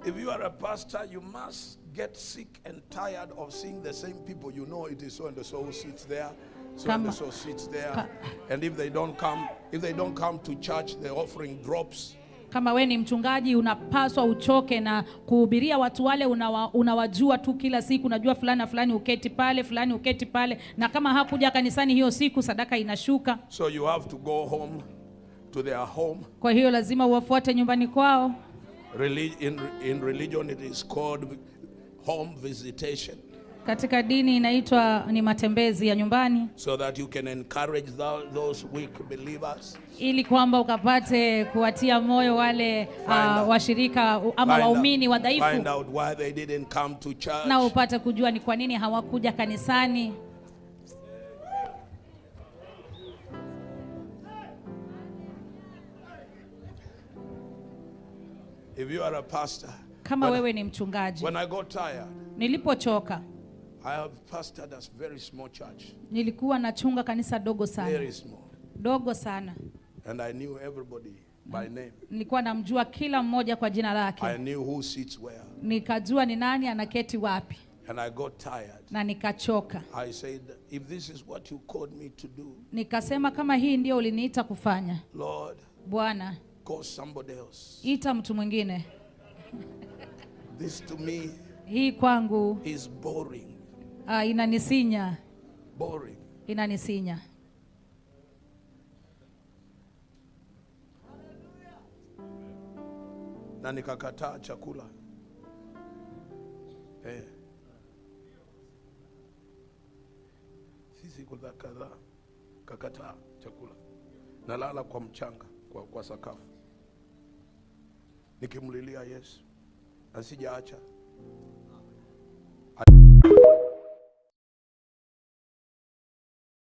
If you are a pastor, you must get sick and tired of seeing the same people. You know it is so and so who sits there, so and so sits there. And if they don't come to church, the offering drops. Kama we ni mchungaji, unapaswa uchoke na kuhubiria watu wale unawajua tu kila siku. Unajua fulani na fulani uketi pale, fulani uketi pale, na kama hakuja kanisani hiyo siku sadaka inashuka. So you have to go home to their home. Kwa hiyo lazima uwafuate nyumbani kwao. In religion it is called home visitation. Katika dini inaitwa ni matembezi ya nyumbani. So that you can encourage those weak believers. Ili kwamba ukapate kuwatia moyo wale washirika ama waumini wadhaifu. Find out why they didn't come to church. Na upate kujua ni kwa nini hawakuja kanisani. If you are a pastor, kama wewe ni mchungaji, when I got tired, nilipochoka, I have pastored a very small church. Nilikuwa nachunga kanisa dogo sana. Very small. Dogo sana. And I knew everybody by name. Nilikuwa namjua kila mmoja kwa jina lake. I knew who sits where. Nikajua ni nani anaketi wapi. And I got tired. Na nikachoka. I said, if this is what you called me to do, nikasema kama hii ndio uliniita kufanya, Lord, Bwana, call somebody else. ita mtu mwingine. This to me, hii kwangu is boring. Inanisinya. Boring. Inanisinya. Na nikakataa chakula. Sisi kula kadhaa, kakataa chakula. Nalala kwa mchanga, kwa sakafu. Nikimlilia Yesu. Na sijaacha.